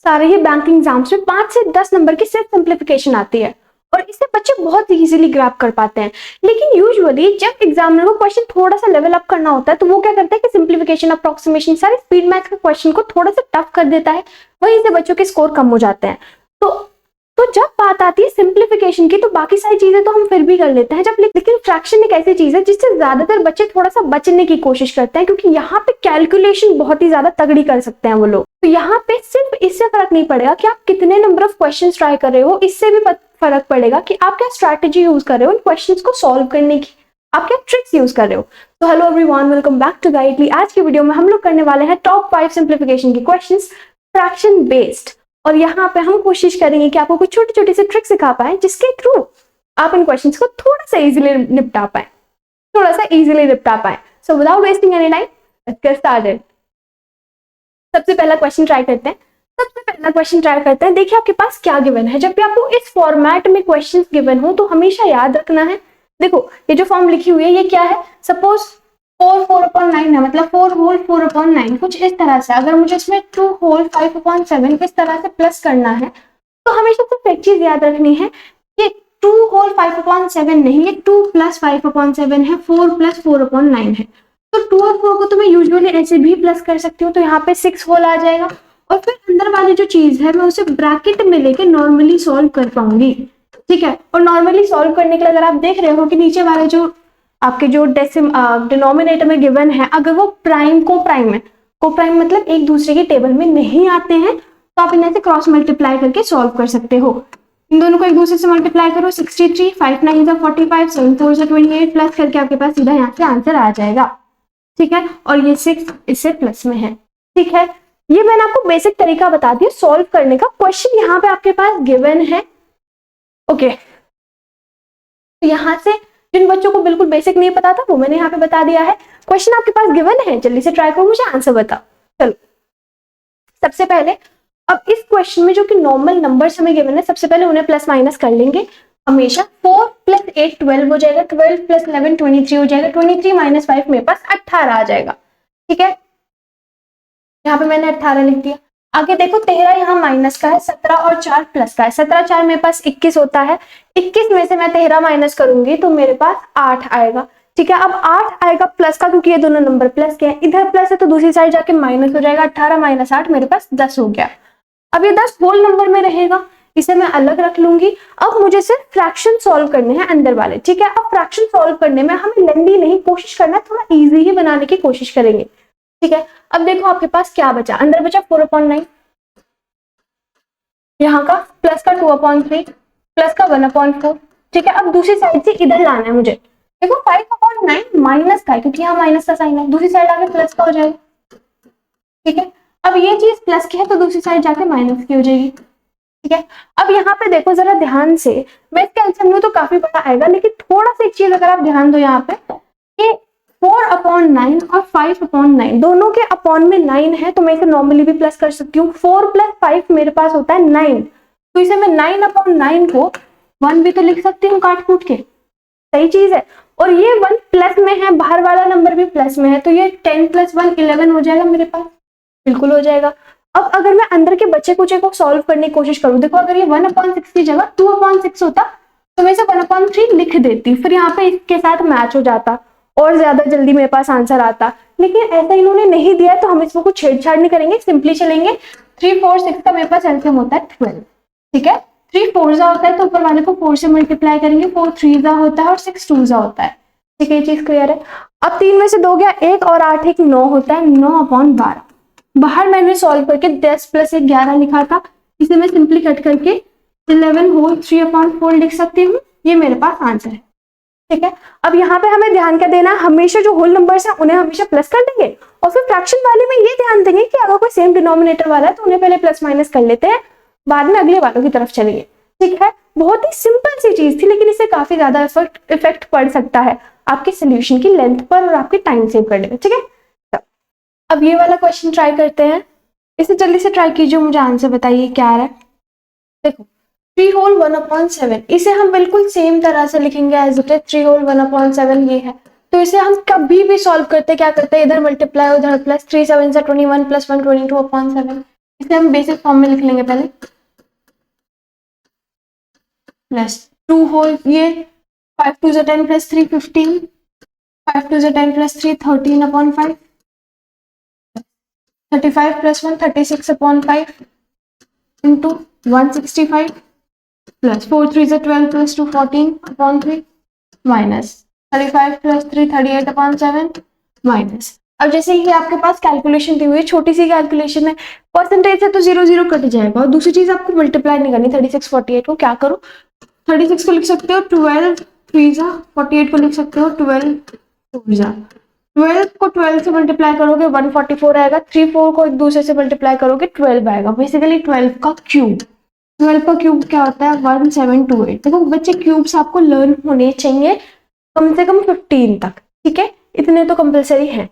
सारे ही banking exams में 5 से 10 नंबर की सिर्फ सिंप्लीफिकेशन आती है और इससे बच्चे बहुत इजीली ग्रैब कर पाते हैं। लेकिन यूजुअली जब एग्जामिनर को क्वेश्चन थोड़ा सा लेवल अप करना होता है तो वो क्या करता है कि सिंप्लीफिकेशन, अप्रोक्सीमेशन, सारे स्पीड मैथ्स के क्वेश्चन को थोड़ा सा टफ कर देता है, वहीं से बच्चों के स्कोर कम हो जाते हैं। तो जब बात आती है सिंप्लीफिकेशन की तो बाकी सारी चीजें तो हम फिर भी कर लेते हैं जब, लेकिन फ्रैक्शन एक ऐसी चीज है जिससे ज्यादातर बच्चे थोड़ा सा बचने की कोशिश करते हैं, क्योंकि यहाँ पे कैलकुलेशन बहुत ही ज्यादा तगड़ी कर सकते हैं वो लोग। तो यहाँ पे सिर्फ इससे फर्क नहीं पड़ेगा कि आप कितने नंबर ऑफ क्वेश्चन ट्राई कर रहे हो, इससे भी फर्क पड़ेगा कि आप क्या स्ट्रैटेजी यूज कर रहे हो इन क्वेश्चंस को सॉल्व करने की, आप क्या ट्रिक्स यूज कर रहे हो। तो hello everyone, welcome back to Guidely. आज की वीडियो में हम लोग करने वाले हैं टॉप 5 सिंप्लीफिकेशन के क्वेश्चंस फ्रैक्शन बेस्ड, और यहाँ पे हम कोशिश करेंगे कि आपको कुछ छोटी छोटी से ट्रिक सिखा पाए जिसके थ्रू आप इन क्वेश्चंस को थोड़ा सा इजीली निपटा पाए, so without wasting any time let's get started. सबसे पहला क्वेश्चन ट्राई करते हैं। देखिए आपके पास क्या गिवन है। जब भी आपको इस फॉर्मेट में क्वेश्चंस गिवन हो तो हमेशा याद रखना है, देखो ये जो फॉर्म लिखी हुई है ये क्या है, सपोज 4/9 है, मतलब 4 होल 4/9 कुछ इस तरह से। अगर मुझे इसमें 2 होल 5/7 इस तरह से प्लस करना है तो हमेशा सिर्फ एक चीज याद रखनी है कि 2 होल 5/7 नहीं, ये 2 + 5/7 है, 4 + 4/9 है। तो 2 और 4 को तो मैं यूजुअली ऐसे भी प्लस कर सकती हूँ, तो यहाँ पे 6 होल आ जाएगा, और फिर अंदर वाली जो चीज है मैं उसे ब्रैकेट में लेके नॉर्मली सॉल्व कर पाऊंगी, ठीक है। और नॉर्मली सॉल्व करने के लिए अगर आप देख रहे हो कि नीचे वाले जो आपके जो डिनोमिनेटर में गिवन है, अगर वो को प्राइम मतलब एक दूसरे के टेबल में नहीं आते हैं तो आप इन्हें से क्रॉस मल्टीप्लाई करके सॉल्व कर सकते हो। इन दोनों को एक दूसरे से मल्टीप्लाई करो, 63, 5 9 45, 7 4 28 प्लस करके आपके पास सीधा यहाँ से आंसर आ जाएगा, ठीक है। और ये 6 इससे प्लस में है, ठीक है। ये मैंने आपको बेसिक तरीका बता दिया सॉल्व करने का। क्वेश्चन यहाँ पे आपके पास गिवन है, ओके। तो यहाँ से जिन बच्चों को बिल्कुल बेसिक नहीं पता था वो मैंने यहाँ पे बता दिया है। क्वेश्चन आपके पास गिवन है, जल्दी से ट्राई करो, मुझे आंसर बताओ। चलो सबसे पहले अब इस क्वेश्चन में जो कि नॉर्मल नंबर्स हमें गिवन है, सबसे पहले उन्हें प्लस माइनस कर लेंगे हमेशा। 4 + 8 12 हो जाएगा, 12 + 11 23 हो जाएगा, 23 - 5 मेरे पास 18 आ जाएगा, ठीक है। यहाँ पे मैंने 18 लिख दिया। आगे देखो 13 यहाँ माइनस का है, 17 और 4 प्लस का है, 17 4 मेरे पास 21 होता है, 21 में से मैं 13 माइनस करूंगी तो मेरे पास 8 आएगा, ठीक है। अब 8 आएगा प्लस का, क्योंकि ये दोनों नंबर प्लस के हैं, इधर प्लस है तो दूसरी साइड जाके माइनस हो जाएगा, 18 - 8 मेरे पास 10 हो गया। अब ये 10 होल नंबर में रहेगा, इसे मैं अलग रख लूंगी। अब मुझे सिर्फ फ्रैक्शन सॉल्व करने हैं अंदर वाले, ठीक है। अब फ्रैक्शन सॉल्व करने में हमें लेंदी नहीं कोशिश करना, थोड़ा इजी ही बनाने की कोशिश करेंगे, ठीक है। अब देखो आपके पास क्या बचा, अंदर बचा 4/9, यहाँ का प्लस का 2/3 प्लस का 1/4, ठीक है। अब दूसरी साइड से इधर लाना है मुझे, देखो 5/9 माइनस का है, क्योंकि यहाँ माइनस का साइन है, दूसरी साइड आके प्लस का हो जाएगा, ठीक है। अब ये चीज प्लस की है तो दूसरी साइड जाके माइनस की हो जाएगी, ठीक है। अब यहाँ पे देखो जरा ध्यान से, मैं इसके आंसर में तो काफी बड़ा आएगा, लेकिन थोड़ा सा एक चीज अगर आप ध्यान दो यहाँ पे कि 4/9 और 5/9 दोनों के अपॉन में 9 है, तो मैं इसे नॉर्मली भी प्लस कर सकती हूँ। 4 + 5 मेरे पास होता है 9, तो इसे मैं 9/9 को 1 भी तो लिख सकती हूँ काट कूट के, सही चीज है। और ये 1 प्लस में है, बाहर वाला नंबर भी प्लस में है, तो ये 10 + 1 11 हो जाएगा मेरे पास, बिल्कुल हो जाएगा। अब अगर मैं अंदर के बचे कुचे को सॉल्व करने की कोशिश करूं, देखो अगर ये 1/6 की जगह 2/6 होता तो मैं इसे 1/3 लिख देती, फिर यहाँ पे इसके साथ मैच हो जाता और ज्यादा जल्दी मेरे पास आंसर आता। लेकिन ऐसा इन्होंने नहीं दिया है तो हम इसको कुछ छेड़छाड़ नहीं करेंगे, सिंपली चलेंगे। 3 4 6 का मेरे पास एलसीएम होता है 12, ठीक है। 3 4 होता है तो ऊपर वाले को 4 से मल्टीप्लाई करेंगे, 4 3 होता है और 6 2 होता है, ठीक है। ये चीज क्लियर है। अब 3 में से 2 गया 1 और 8 1 9 होता है, 9/12। बाहर मैंने सॉल्व करके 10 + 1 11 लिखा था, इसे मैं सिंपली कट करके 11 होल 3/4 लिख सकती हूँ, ये मेरे पास आंसर है, ठीक है। अब यहाँ पे हमें ध्यान क्या देना है, हमेशा जो होल नंबर्स हैं उन्हें हमेशा प्लस कर देंगे, और फिर फ्रैक्शन वाले में ये ध्यान देंगे कि अगर कोई सेम डिनोमिनेटर वाला है तो उन्हें पहले प्लस माइनस कर लेते हैं, बाद में अगले वालों की तरफ चलेंगे, ठीक है। बहुत ही सिंपल सी चीज थी, लेकिन इससे काफी ज्यादा इफेक्ट पड़ सकता है आपके सोल्यूशन की लेंथ पर और आपके टाइम सेव करने में, ठीक है। अब ये वाला क्वेश्चन ट्राई करते हैं, इसे जल्दी से ट्राई कीजिए, मुझे आंसर बताइए क्या आ रहा है। देखो 3 होल 1/7, इसे हम बिल्कुल सेम तरह से लिखेंगे एज इट इज, 3 होल 1/7 ये है, तो इसे हम कभी भी सॉल्व करते क्या करते हैं, इधर मल्टीप्लाई उधर प्लस, 3 7 21 + 1 22/7, इसे हम बेसिक फॉर्म में लिख लेंगे पहले, प्लस 2 होल ये 5 2 ज़ा 10 प्लस 3 15, 5 2 ज़ा 10 plus 3 13 upon 5, 35 plus 1 36 upon 5 into 165 plus 4 3 ज़ा 12 plus 2 14 upon 3 minus 35 plus 3 38 upon 7 minus. अब जैसे ही आपके पास कैलकुलेशन दी हुई है, छोटी सी कैलकुलेशन है, परसेंटेज से तो 0 0 कट जाएगा। और दूसरी चीज आपको मल्टीप्लाई नहीं करनी 36 48 को, क्या करो 36 को लिख सकते हो 12 3 जा, 48 को लिख सकते हो 12 2 जा। 12 को 12 से मल्टीप्लाई करोगे 144 आएगा, 3 4 को एक दूसरे से मल्टीप्लाई करोगे 12 आएगा। बेसिकली 12 का क्यूब, 12 का क्यूब क्या होता है 1728। देखो बच्चे क्यूब्स आपको लर्न होने चाहिए कम से कम 15 तक, ठीक है, इतने तो कंपलसरी है।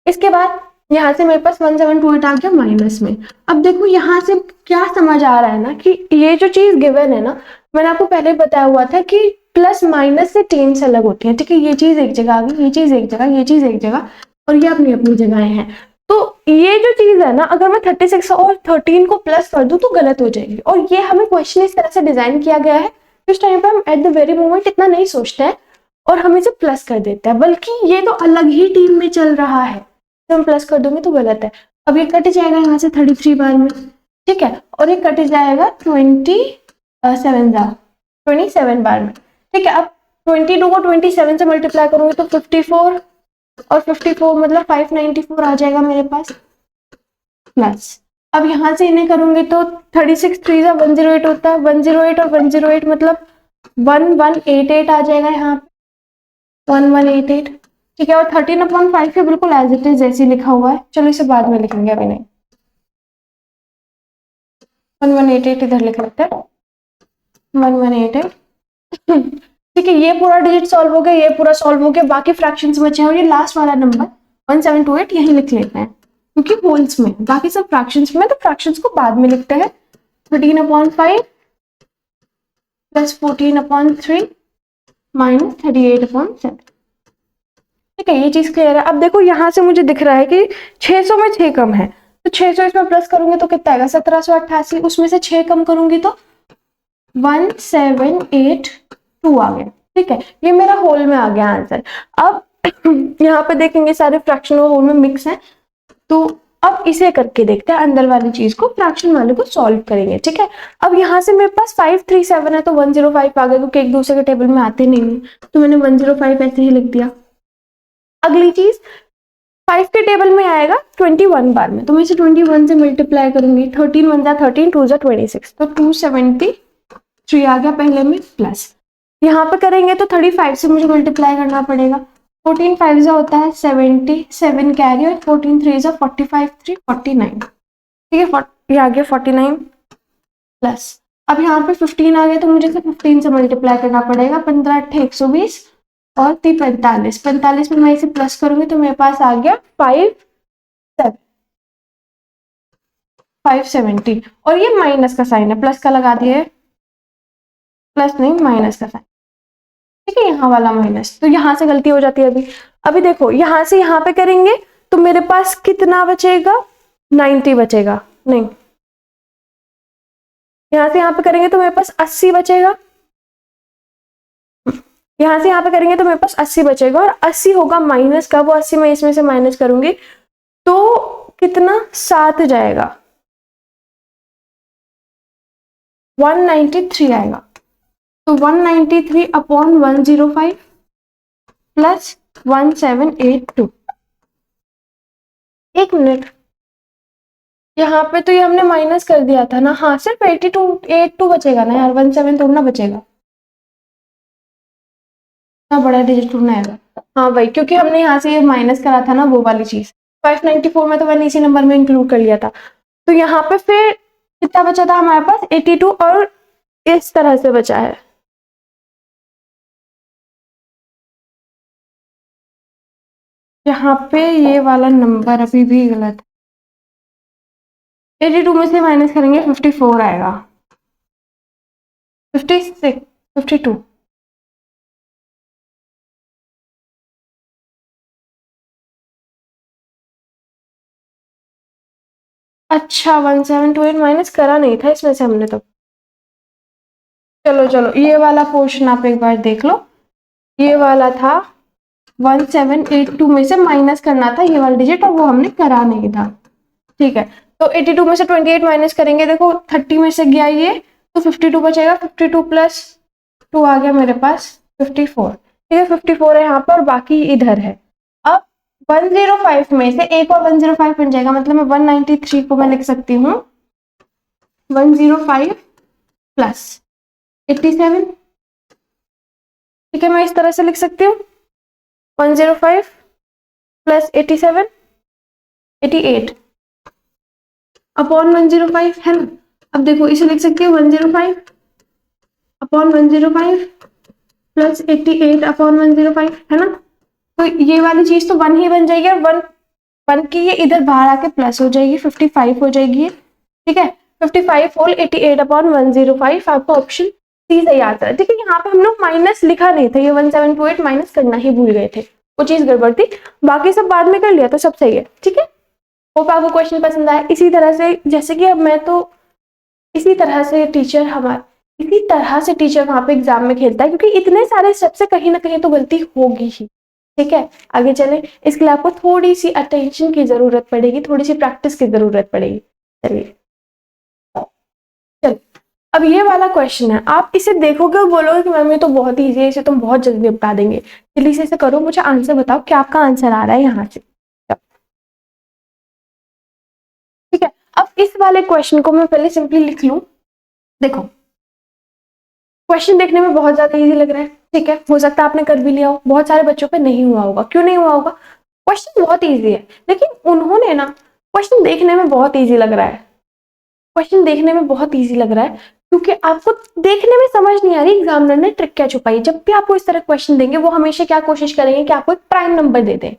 इसके बाद यहाँ से मेरे पास 1728 आ गया माइनस में। अब देखो यहाँ से क्या समझ आ रहा है ना कि ये जो चीज गिवन है ना, मैंने आपको पहले बताया हुआ था कि प्लस माइनस से टेम्स अलग होती है, ठीक है, ये चीज एक जगह आ गई, ये चीज एक जगह, ये चीज एक जगह, और ये अपनी अपनी जगह हैं। तो ये जो चीज है ना, अगर मैं 36 और 13 को प्लस कर दूं तो गलत हो जाएगी। और ये हमें क्वेश्चन इस तरह से डिजाइन किया गया है, इस टाइम पे हम एट द वेरी मोमेंट इतना नहीं सोचते हैं और हम इसे प्लस कर देते हैं, बल्कि ये तो अलग ही टीम में चल रहा है, तो हम प्लस कर दोगे तो गलत है। अब ये कट जाएगा यहाँ से 33 बार में, ठीक है, और ये कट जाएगा 27 बार में, ठीक है। अब 22 को 27 से मल्टीप्लाई करूंगी तो 54, और 54 मतलब 594 आ जाएगा मेरे पास, प्लस अब यहां से इन्हें करूंगी तो 36 3 जा 108 होता है, 108 और 108 मतलब 1188 आ जाएगा यहाँ पे 1188, ठीक है। और 13/5 है बिल्कुल एज इट इज जैसे लिखा हुआ है, चलो इसे बाद में लिखेंगे, अभी नहीं। 1188 इधर लिख लेते हैं 1188, ठीक है। ये पूरा डिजिट सॉल्व हो गया, ये पूरा सॉल्व हो गया, बाकी फ्रैक्शंस बचे हैं, और ये लास्ट वाला नंबर 1728 यही लिख लेते हैं क्योंकि होल्स में, बाकी सब फ्रैक्शंस में, तो फ्रैक्शंस को बाद में लिखते हैं। 13/5 प्लस 14/3 माइनस 38/7, ठीक है, ये चीज क्लियर है। अब देखो यहाँ से मुझे दिख रहा है कि 600 में 6 कम है, तो 600 इसमें प्लस करूंगी तो कितना आएगा 1788, उसमें से 6 कम करूंगी तो 1782 आ गया, ठीक है, ये मेरा होल में आ गया आंसर। अब यहाँ पे देखेंगे सारे फ्रैक्शन और होल में मिक्स हैं, तो अब इसे करके देखते हैं, अंदर वाली चीज को फ्रैक्शन वाले को सॉल्व करेंगे, ठीक है। अब यहाँ से मेरे पास 537 है तो 105 आ गया, क्योंकि एक दूसरे के टेबल में आते नहीं है, तो मैंने 105 ऐसे ही लिख दिया। अगली चीज 5 के टेबल में आएगा 21 बार में, तो मैं इसे 21 से मल्टीप्लाई करूंगी, 13 1 जा 13 2 जा 26, तो 273 आ गया पहले में, प्लस यहाँ पे करेंगे तो 35 से मुझे मल्टीप्लाई करना पड़ेगा, 14 5 जा होता है 77 कैरी, और 14 3 जा 45 3 49, ठीक है, ये आ गया 49 प्लस। अब यहाँ पे 15 आ गया तो मुझे 15 से मल्टीप्लाई करना पड़ेगा, 15 8 120 और 3 45, 45 में मैं इसे प्लस करूंगी तो मेरे पास आ गया 570, और ये माइनस का साइन है, प्लस का लगा दिए, प्लस नहीं माइनस का साइन, ठीक है, यहाँ वाला माइनस, तो यहाँ से गलती हो जाती है। अभी अभी देखो यहाँ से यहाँ पे करेंगे तो मेरे पास कितना बचेगा 90 बचेगा, नहीं, यहाँ से यहाँ पे करेंगे तो मेरे पास 80 बचेगा, यहाँ से यहाँ पे करेंगे तो मेरे पास 80 बचेगा, और 80 होगा माइनस का, वो 80 मैं इसमें से माइनस करूंगी तो कितना 7 जाएगा, 193 आएगा, तो 193/105 प्लस 1782। एक मिनट, यहाँ पे तो ये हमने माइनस कर दिया था ना, हाँ सिर्फ 82 बचेगा ना यार, 17 थोड़ा ना बचेगा, इतना बड़ा डिजिट थोड़ा आएगा, हाँ भाई, क्योंकि हमने यहाँ से माइनस करा था ना वो वाली चीज, 594 में तो मैंने इसी नंबर में इंक्लूड कर लिया था, तो यहाँ पे फिर कितना बचा था हमारे पास 82, और इस तरह से बचा है, यहाँ पे ये वाला नंबर अभी भी गलत है, 82 में से माइनस करेंगे 54 आएगा, 56 52, अच्छा 1728 माइनस करा नहीं था इसमें से हमने तो। चलो चलो ये वाला पोर्शन आप एक बार देख लो, ये वाला था 1782 में से माइनस करना था ये वाला डिजिट, और वो हमने करा नहीं था। ठीक है, तो 82 में से 28 माइनस करेंगे, देखो 30 में से गया ये, तो 52 बचेगा, 52 प्लस 2 आ गया मेरे पास 54। ठीक है, 54 है यहाँ पर और बाकी इधर है। अब 105 में से एक और 105 बन जाएगा, मतलब मैं 193 को मैं लिख सकती हूँ 105 प्लस 87। ठीक है, मैं इस तरह से लिख सकती हूँ 105 प्लस 87 88 अपॉन 105 है ना। अब देखो इसे लिख सकती हूँ 105 अपॉन 105 प्लस 88 अपॉन 105 है ना। तो ये वाली चीज तो 1 ही बन जाएगी और 1 की ये इधर बाहर आके प्लस हो जाएगी, 55 हो जाएगी। ठीक है, 55 होल 88 अपॉन 105 आपका ऑप्शन सी सही आता है। ठीक है, यहाँ पे हम लोग माइनस लिखा नहीं था, ये 1728 माइनस करना ही भूल गए थे, वो चीज गड़बड़ थी, बाकी सब बाद में कर लिया तो सब सही है। ठीक है, होप आपको क्वेश्चन पसंद आया। इसी तरह से जैसे कि अब मैं तो इसी तरह से टीचर वहां पे एग्जाम में खेलता है, क्योंकि इतने सारे स्टेप से कहीं ना कहीं तो गलती होगी ही। ठीक है, आगे चले, इसके लिए आपको थोड़ी सी अटेंशन की जरूरत पड़ेगी, थोड़ी सी प्रैक्टिस की जरूरत पड़ेगी। चलिए चल, अब ये वाला क्वेश्चन है, आप इसे देखोगे और बोलोगे कि मैम ये तो बहुत ईजी है, इसे तुम बहुत जल्दी निपटा देंगे। जल्दी से इसे करो, मुझे आंसर बताओ क्या आपका आंसर आ रहा है यहाँ से। ठीक है, अब इस वाले क्वेश्चन को मैं पहले सिंपली लिख लूं। देखो क्वेश्चन देखने में बहुत ज्यादा इजी लग रहा है, ठीक है, हो सकता है आपने कर भी लिया हो, बहुत सारे बच्चों पे नहीं हुआ होगा। क्यों नहीं हुआ होगा? क्वेश्चन बहुत इजी है, लेकिन उन्होंने ना क्वेश्चन देखने में बहुत इजी लग रहा है, क्वेश्चन देखने में बहुत इजी लग रहा है क्योंकि आपको देखने में समझ नहीं आ रही एग्जामिनर ने ट्रिक क्या छुपाई। जब भी आपको इस तरह क्वेश्चन देंगे वो हमेशा क्या कोशिश करेंगे कि आपको एक प्राइम नंबर दे दें,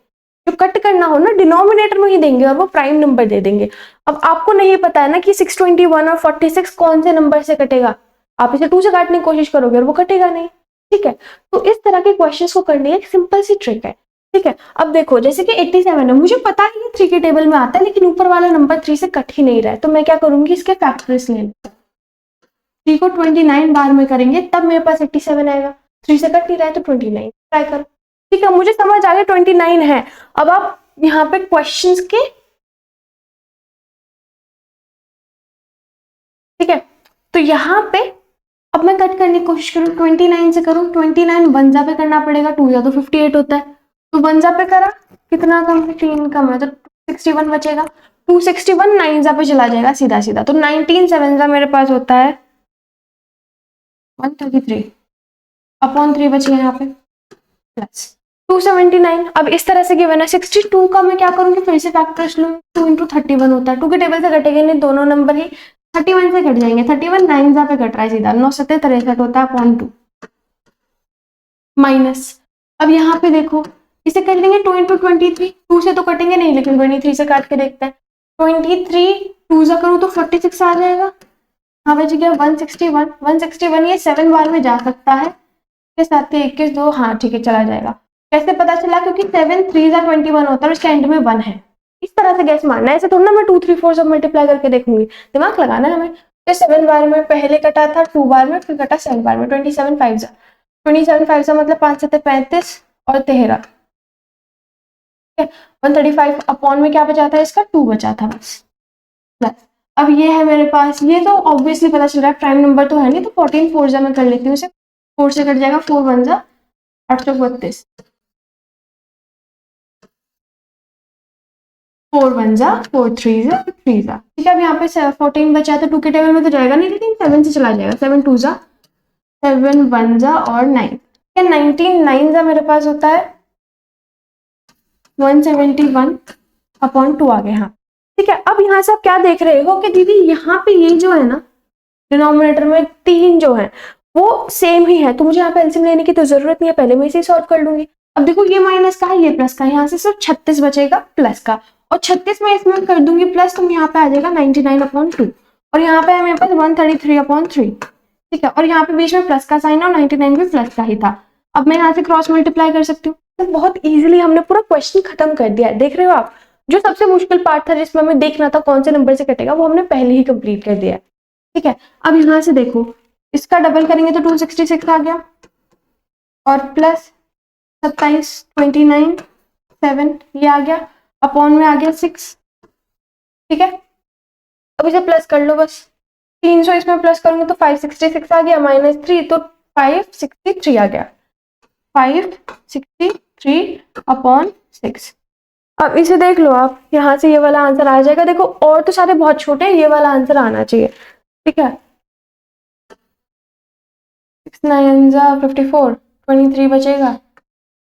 जो कट करना हो ना डिनोमिनेटर में ही देंगे और वो प्राइम नंबर दे देंगे। अब आपको नहीं पता है ना कि 621 और 46 कौन से नंबर से कटेगा, आप इसे 2 से काटने की कोशिश करोगे और वो कटेगा नहीं। ठीक है, तो इस तरह के क्वेश्चंस को करने की एक सिंपल सी ट्रिक है। ठीक है, अब देखो जैसे कि 87 है, मुझे पता है ये 3 के टेबल में आता है, लेकिन ऊपर वाला नंबर 3 से कट ही नहीं रहा है, तो मैं क्या करूंगी, इसके फैक्टर्स ले लूंगी। 3 को 29 बार में करेंगे तब मेरे पास 87 आएगा, 3 से कट नहीं रहा है तो 29 ट्राई करो। ठीक है, मुझे समझ आ गया 29 है। अब आप यहाँ पे क्वेश्चंस के, ठीक है, तो यहाँ पे अब मैं कट करने की कोशिश करूँ, 29 से करूँ, 29 वनजा पे करना पड़ेगा, 2 जा तो 58 होता है, तो वनजा पे करा, कितना कम है, 3 कम है, तो 61 बचेगा, 261 9 जा पे चला जाएगा सीधा सीधा, तो 19 7 जा मेरे पास होता है 133 अपॉन 3 बच गया यहाँ पे प्लस 279। अब इस तरह से गिवन है 62 का मैं क्या करूंगी, फिर से फैक्टर्स लूंगी, 2 इंटू 31 होता है, 2 के टेबल से कटेंगे नहीं, दोनों नंबर ही 31 से कट जाएंगे, 31 9 जा पे कट रहा है सीधा, 9 7 63 होता है अपॉन 2 माइनस। अब यहाँ पे देखो इसे कर लेंगे 2 इंटू 23, 2 से तो कटेंगे नहीं लेकिन 23 से काट के देखते हैं, 23 2 जा करूँ तो 46 आ जाएगा, हाँ बच गया 161, 161 ये 7 बार में जा सकता है, के साथ 21 2, हाँ ठीक है चला जाएगा। कैसे पता चला, क्योंकि 7 3 जा 21 होता है और उसके एंड में 1 है, इस तरह से गैस मारना है, ऐसे थोड़ा ना मैं 2 3 4 सब मल्टीप्लाई करके देखूंगी, दिमाग लगाना है हमें। तो 7 बार में पहले कटा था, 2 बार में, फिर कटा 7 बार में, 27 5 जा 27 5 जा मतलब 5 7 35 और 13, ठीक है, 135 अपॉन में क्या बचा था, इसका 2 बचा था बस प्लस। अब ये है मेरे पास, ये तो ऑब्वियसली पता चल रहा है प्राइम नंबर तो है नहीं, तो 14 4 जा मैं कर लेती हूँ, इसे 4 से कट जाएगा, 4 1 जा 832, 4 1 जा 4 3 जा 3 जा, ठीक है। अब यहाँ पे 14 बचा तो 2 के टेबल में तो जाएगा नहीं, लेकिन 7 से चला जाएगा, 7 2 जा 7 1 जा और 9, ठीक है, 19 9 जा मेरे पास होता है 171 अपॉन 2 आ गए, हाँ ठीक है। अब यहाँ से आप क्या देख रहे हो कि दीदी यहाँ पे ये जो है ना डिनोमिनेटर में 3 जो है वो सेम ही है, तो मुझे यहाँ पे एलसीएम लेने की तो जरूरत नहीं है, पहले मैं इसे सॉल्व कर लूंगी। अब देखो ये माइनस का है, ये प्लस का है, यहाँ से सिर्फ 36 बचेगा प्लस का, और 36 में इसमें कर दूंगी प्लस, तो यहाँ पे आ जाएगा 99 अपॉन 2, और यहाँ पे है मेरे पास 133 अपॉन 3, ठीक है, और यहाँ पे बीच में प्लस का साइन और 99 भी प्लस का ही था। अब मैं यहाँ से क्रॉस मल्टीप्लाई कर सकती हूँ, तो बहुत इजीली हमने पूरा क्वेश्चन खत्म कर दिया है, देख रहे हो आप। जो सबसे मुश्किल पार्ट था जिसमें हमें देखना था कौन से नंबर से कटेगा, वो हमने पहले ही कंप्लीट कर दिया है। ठीक है, अब यहाँ से देखो, इसका डबल करेंगे तो 266 आ गया, और प्लस 27, 29, 7 ये आ गया, अपॉन में आ गया 6। ठीक है, अब इसे प्लस कर लो बस, 300 इसमें प्लस करूंगी तो 566 आ गया, -3 तो 563 आ गया, 563 अपॉन 6। अब इसे देख लो आप, यहाँ से ये वाला आंसर आ जाएगा। देखो और तो सारे बहुत छोटे हैं, ये वाला आंसर आना चाहिए। ठीक है, 6 9 54, 23 बचेगा,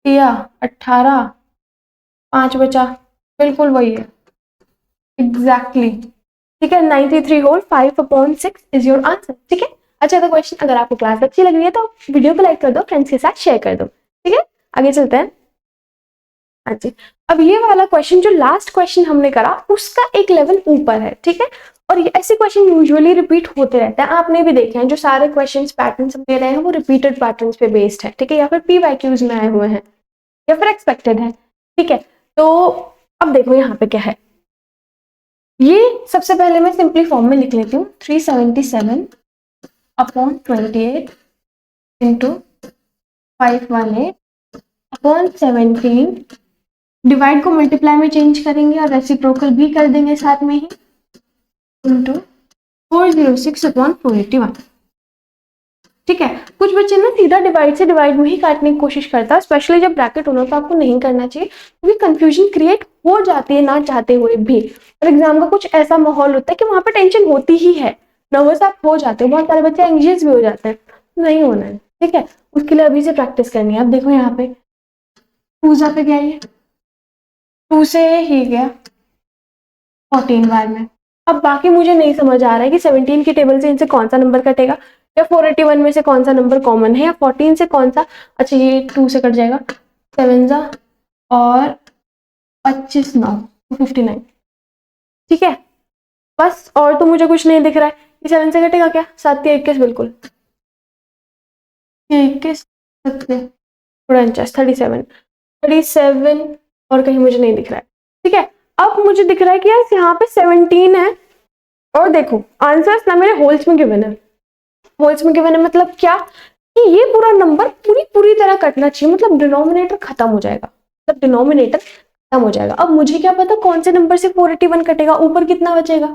दिया 18, 5 बचा, बिल्कुल वही है एग्जैक्टली। ठीक है, 93 whole 5 upon 6 is your answer. ठीक है, अच्छा तो क्वेश्चन, अगर आपको क्लास अच्छी लग रही है तो वीडियो को लाइक कर दो, फ्रेंड्स के साथ शेयर कर दो। ठीक है, आगे चलते हैं। हाँ जी, अब ये वाला क्वेश्चन जो लास्ट क्वेश्चन हमने करा उसका एक लेवल ऊपर है। ठीक है, और ऐसे क्वेश्चन यूजुअली रिपीट होते रहते हैं, आपने भी देखे हैं, जो सारे क्वेश्चंस पैटर्न्स हम दे रहे हैं वो रिपीटेड पैटर्न्स पे बेस्ड है। ठीक है, या फिर PYQs में आए हुए हैं, या फिर एक्सपेक्टेड है। ठीक है, तो अब देखो यहाँ पे क्या है, ये सबसे पहले मैं सिंपली फॉर्म में लिख लेती हूँ, 377 अपॉन 28 इंटू 518 अपॉन 17, डिवाइड को मल्टीप्लाई में चेंज करेंगे और रेसिप्रोकल भी कर देंगे साथ में ही, इंटू 406 अपॉन 481। ठीक है, कुछ बच्चे ना सीधा डिवाइड से डिवाइड में ही काटने की कोशिश करता है, स्पेशली जब ब्रैकेट होना तो आपको नहीं करना चाहिए, क्योंकि कंफ्यूजन क्रिएट हो जाती है ना चाहते हुए भी। और एग्जाम का कुछ ऐसा माहौल होता है कि वहां पे टेंशन होती ही है, नर्वस आप हो जाते हो, बहुत सारे बच्चे एंग्जियस भी हो जाते हैं, नहीं होना है। ठीक है, उसके लिए अभी से प्रैक्टिस करनी है। अब देखो यहाँ पे 2 पे क्या है, 2 से ही गया 14 बार में। अब बाकी मुझे नहीं समझ आ रहा है कि 17 की टेबल से इनसे कौन सा नंबर कटेगा, या 481 में से कौन सा नंबर कॉमन है, या 14 से कौन सा। अच्छा ये 2 से कट जाएगा, 7 जा और 25 9 59। ठीक है, बस और तो मुझे कुछ नहीं दिख रहा है। ये 7 से कटेगा क्या, 7 या 21, बिल्कुल 21 37 37, और कहीं मुझे नहीं दिख रहा है। ठीक है, अब मुझे दिख रहा है कि यार यहाँ पे 17 है, और देखो आंसर्स ना मेरे होल्स में गिवन है, होल्स में गिवन है मतलब क्या कि ये पूरा नंबर पूरी तरह कटना चाहिए, मतलब डिनोमिनेटर खत्म हो जाएगा, मतलब डिनोमिनेटर खत्म हो जाएगा। अब मुझे क्या पता कौन से नंबर से 481 कटेगा, ऊपर कितना बचेगा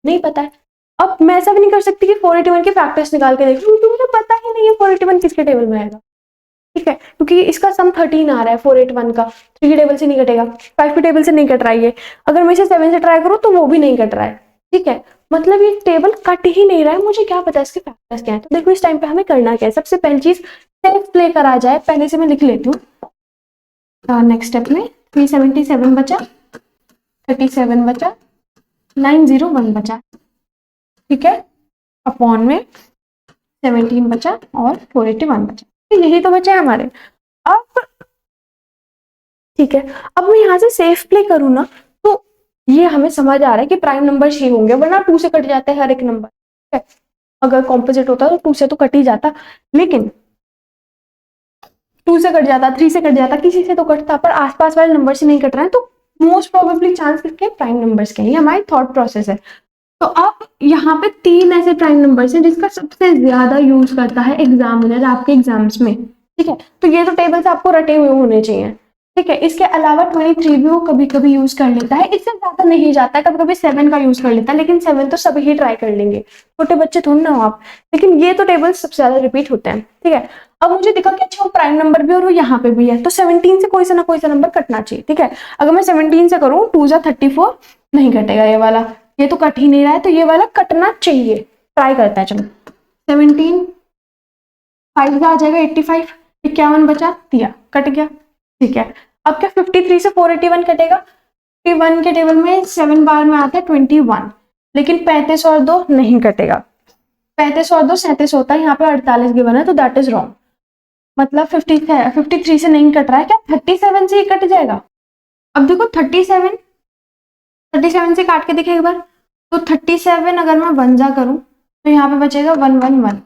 नहीं पता है। अब मैं ऐसा भी नहीं कर सकती कि 481 के फैक्टर्स निकाल के देख लूं, तो मुझे पता ही नहीं है 481 किसके टेबल में आएगा। ठीक है, क्योंकि इसका सम 13 आ रहा है, 481 का 3 के टेबल से नहीं कटेगा, 5 के टेबल से नहीं कट रहा है ये, अगर मैं इसे 7 से ट्राई करूँ तो वो भी नहीं कट रहा है। ठीक है, मतलब ये टेबल कट ही नहीं रहा है, मुझे क्या पता इसके फैक्टर्स क्या है। तो देखो इस टाइम पे हमें करना क्या है, सबसे पहली चीज सेफ प्ले करा जाए, पहले से मैं लिख लेती हूँ। नेक्स्ट स्टेप में 377 बचा, 37 बचा, 901 बचा। ठीक है, अपॉन में 17 बचा और 481 बचा, यही तो बचा है हमारे। अब ठीक है, अब मैं यहाँ से सेफ प्ले करूँ ना, तो ये हमें समझ आ रहा है कि प्राइम नंबर ही होंगे, वरना 2 से कट जाता है हर एक नंबर। ठीक है, अगर कॉम्पोजिट होता तो 2 से तो कट ही जाता, लेकिन 2 से कट जाता, 3 से कट जाता, किसी से तो कटता, पर आसपास वाले नंबर से नहीं कट रहा है, तो मोस्ट प्रोबेबली चांस किसके, प्राइम नंबर्स के। ये हमारी थॉट प्रोसेस है। तो अब यहाँ पे 3 ऐसे प्राइम नंबर्स हैं जिसका सबसे ज्यादा यूज करता है एग्जामिनर आपके एग्जाम्स में। ठीक है, तो ये तो टेबल्स आपको रटे हुए होने चाहिए। ठीक है, इसके अलावा 23 भी वो कभी कभी यूज कर लेता है, इससे ज्यादा नहीं जाता है, कभी कभी 7 का यूज कर लेता है, लेकिन 7 तो सभी ही ट्राई कर लेंगे, छोटे बच्चे थोड़ी ना हो आप। लेकिन ये तो टेबल्स सबसे ज्यादा रिपीट होते हैं। ठीक है, अब मुझे दिखा कि अच्छा वो प्राइम नंबर भी और वो यहाँ पे भी है, तो 17 से कोई सा ना कोई सा नंबर कटना चाहिए। ठीक है, अगर मैं 17 से करूँ 2 जा 34, नहीं कटेगा ये वाला, ये तो कट ही नहीं रहा है, तो ये वाला कटना चाहिए। ट्राई करते हैं, चलो 17 5 का आ जाएगा 85, 51 बचा, दिया, कट गया। ठीक है, अब क्या 53 से 481 कटेगा, 51 के टेबल में 7 बार में आता है 21, लेकिन 35 और 2 नहीं कटेगा, 35 और 2 37 होता है, यहाँ पे 48 गिवन है, तो दैट इज रॉन्ग। मतलब 53 से नहीं कट रहा है, क्या 37 से ही कट जाएगा। अब देखो 37 से काट के देखें एक बार, तो 37 अगर मैं 1 जा करूं तो यहाँ पे बचेगा 111,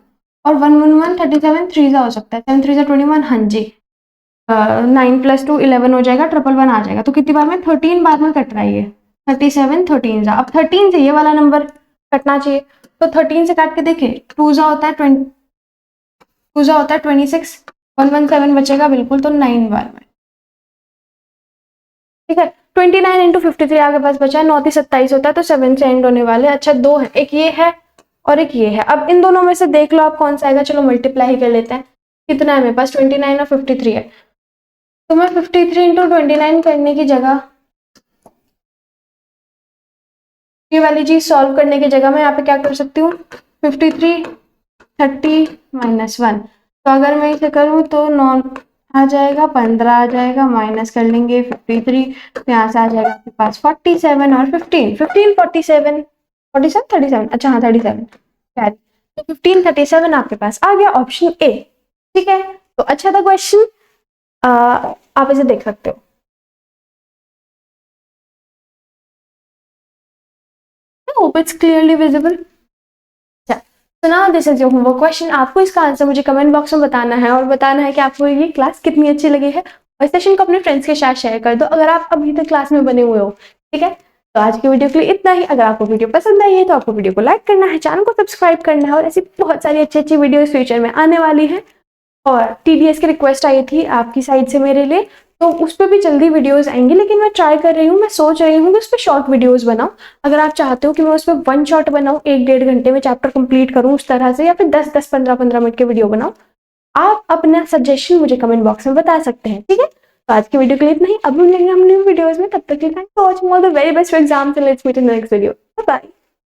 और 111 37 3 जा हो सकता है, 7 3 जा 21, हाँ जी 9 + 2 11 हो जाएगा, 111 आ जाएगा। तो कितनी बार में 13 बार में कट रहा है ये, 37 13 जा। अब 13 से ये वाला नंबर कटना चाहिए, तो 13 से काट के देखे, 2 जा होता है 20, 2 जा होता है 26, 117 बचेगा बिल्कुल, तो 9 बार में। ठीक है, 29 × 53 आपके पास बचा है, 9 × 27 होता है, तो 7 से एंड होने वाले। अच्छा, दो है, एक ये है और एक ये है। अब इन दोनों में से देख लो आप कौन सा आएगा। चलो मल्टीप्लाई ही कर लेते हैं। कितना है मेरे पास, 29 और 53 है, तो मैं 53 × 29 करने की जगह, ये वाली चीज सॉल्व करने की जगह मैं यहाँ पे क्या कर सकती हूँ, 53 30 - 1। तो अगर मैं इसे करूँ तो 9 आ जाएगा, 15 आ जाएगा, माइनस कर लेंगे 53, तो यहाँ से आ जाएगा आपके पास 47 और 15 15 47 47 37, अच्छा हाँ 37 कैरी, तो 15 37 आपके पास आ गया, ऑप्शन ए। ठीक है, तो अच्छा था क्वेश्चन, आप इसे देख सकते हो। Hope it's clearly visible. तो now this is your homework question. आपको इसका आंसर मुझे कमेंट बॉक्स में बताना है और बताना है कि आपको ये क्लास कितनी अच्छी लगी है, और सेशन को अपने फ्रेंड्स के साथ शेयर कर दो अगर आप अभी तक क्लास में बने हुए हो। ठीक है, तो आज की वीडियो के लिए इतना ही। अगर आपको वीडियो पसंद आई है तो आपको वीडियो को लाइक करना है, चैनल को सब्सक्राइब करना है, और ऐसी बहुत सारी अच्छी अच्छी वीडियो फ्यूचर में आने वाली है। और TDS की रिक्वेस्ट आई थी आपकी साइड से मेरे लिए, तो उस पर भी जल्दी वीडियोस आएंगी, लेकिन मैं ट्राई कर रही हूँ, मैं सोच रही हूँ कि उस पर शॉर्ट वीडियोस बनाऊँ। अगर आप चाहते हो कि मैं उस पर 1 शॉट बनाऊँ, 1-1.5 घंटे में चैप्टर कंप्लीट करूँ उस तरह से, या फिर 10-10 15-15 मिनट के वीडियो बनाऊँ, आप अपना सजेशन मुझे कमेंट बॉक्स में बता सकते हैं। ठीक है, तो आज की वीडियो के लिए इतना ही। अब मिलेंगे हम न्यू वीडियोज में, तब तक के लिए thanks for watching, all the very best for exams and let's meet in the next video. Bye.